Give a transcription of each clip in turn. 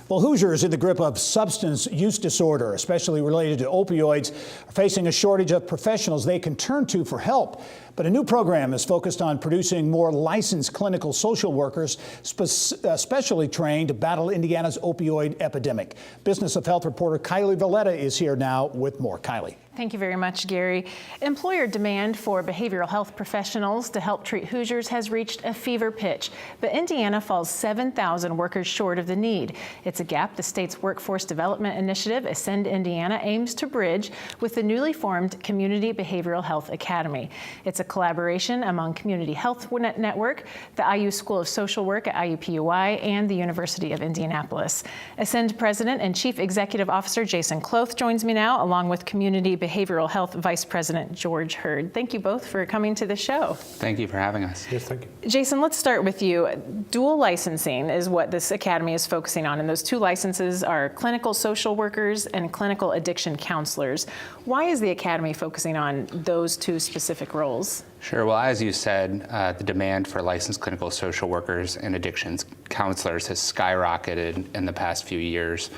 Well, Hoosiers in the grip of substance use disorder, especially related to opioids, are facing a shortage of professionals they can turn to for help. But a new program is focused on producing more licensed clinical social workers, specially trained to battle Indiana's opioid epidemic. Business of Health reporter Kylie Valletta is here now with more. Kylie. Thank you very much, Gary. Employer demand for behavioral health professionals to help treat Hoosiers has reached a fever pitch, but Indiana falls 7,000 workers short of the need. It's a gap the state's workforce development initiative, Ascend Indiana, aims to bridge with the newly formed Community Behavioral Health Academy. It's a collaboration among Community Health Network, the IU School of Social Work at IUPUI, and the University of Indianapolis. Ascend President and Chief Executive Officer Jason Kloth joins me now, along with Community Behavioral Health Vice President George Hurd. Thank you both for coming to the show. Thank you for having us. Yes, thank you. Jason, let's start with you. Dual licensing is what this academy is focusing on, and those two licenses are clinical social workers and clinical addiction counselors. Why is the academy focusing on those two specific roles? Sure. Well, as you said, the demand for licensed clinical social workers and addictions counselors has skyrocketed in the past few years.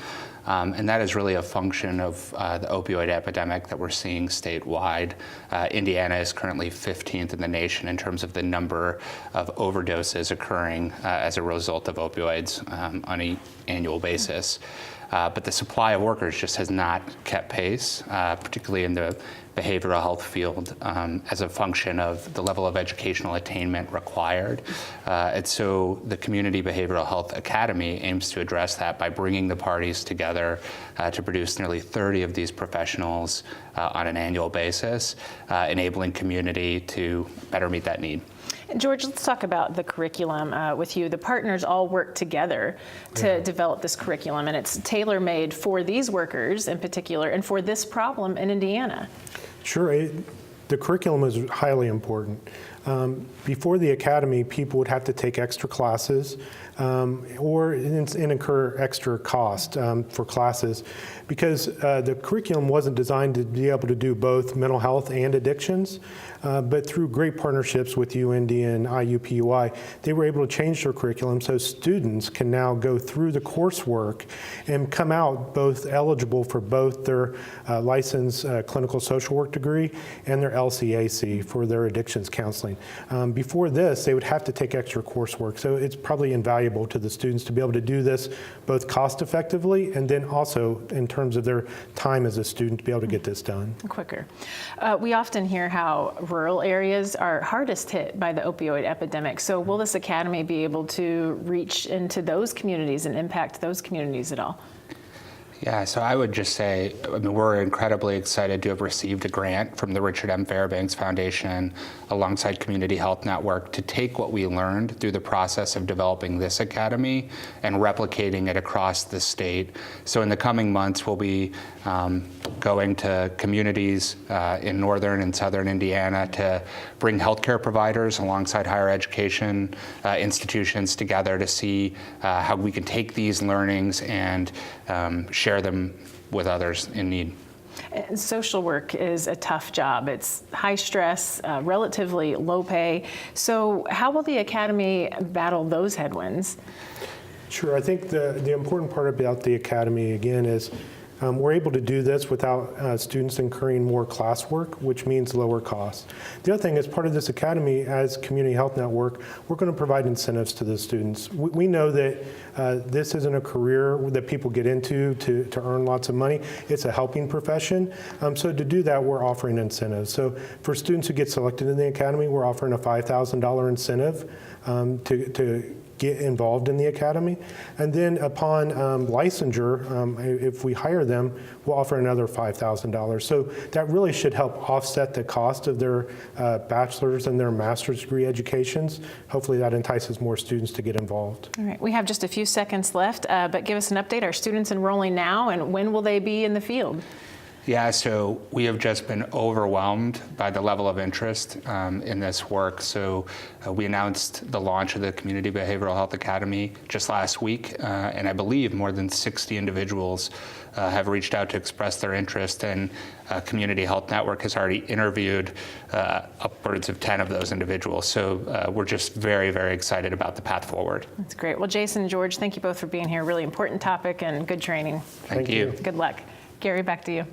And that is really a function of the opioid epidemic that we're seeing statewide. Indiana is currently 15th in the nation in terms of the number of overdoses occurring as a result of opioids on an annual basis. But the supply of workers just has not kept pace, particularly in the behavioral health field, as a function of the level of educational attainment required. And so the Community Behavioral Health Academy aims to address that by bringing the parties together to produce nearly 30 of these professionals on an annual basis, enabling community to better meet that need. George, let's talk about the curriculum with you. The partners all work together to develop this curriculum, and it's tailor-made for these workers in particular and for this problem in Indiana. Sure. The curriculum is highly important. Before the academy, people would have to take extra classes or incur extra cost for classes because the curriculum wasn't designed to be able to do both mental health and addictions. But through great partnerships with UND and IUPUI, they were able to change their curriculum so students can now go through the coursework and come out both eligible for both their licensed clinical social work degree and their LCAC for their addictions counseling. Before this, they would have to take extra coursework, so it's probably invaluable to the students to be able to do this both cost effectively and then also in terms of their time as a student to be able to get this done. Quicker. We often hear how rural areas are hardest hit by the opioid epidemic, so will this academy be able to reach into those communities and impact those communities at all? Yeah, so I would just say, we're incredibly excited to have received a grant from the Richard M. Fairbanks Foundation alongside Community Health Network to take what we learned through the process of developing this academy and replicating it across the state. So in the coming months, we'll be going to communities in northern and southern Indiana to bring healthcare providers alongside higher education institutions together to see how we can take these learnings and share them with others in need. Social work is a tough job. It's high stress, relatively low pay. So how will the academy battle those headwinds? Sure. I think the important part about the academy, again, is we're able to do this without students incurring more classwork, which means lower costs. The other thing is part of this academy as Community Health Network, we're going to provide incentives to the students. We know that this isn't a career that people get into to earn lots of money. It's a helping profession. So to do that, we're offering incentives. So for students who get selected in the academy, we're offering a $5,000 incentive to get involved in the academy. And then upon licensure, if we hire them, we'll offer another $5,000. So that really should help offset the cost of their bachelor's and their master's degree educations. Hopefully that entices more students to get involved. All right, we have just a few seconds left, but give us an update. Are students enrolling now, and when will they be in the field? Yeah, so we have just been overwhelmed by the level of interest in this work. So we announced the launch of the Community Behavioral Health Academy just last week, and I believe more than 60 individuals have reached out to express their interest, and Community Health Network has already interviewed upwards of 10 of those individuals. So we're just very, very excited about the path forward. That's great. Well, Jason and George, thank you both for being here. Really important topic and good training. Thank you. Good luck. Gary, back to you.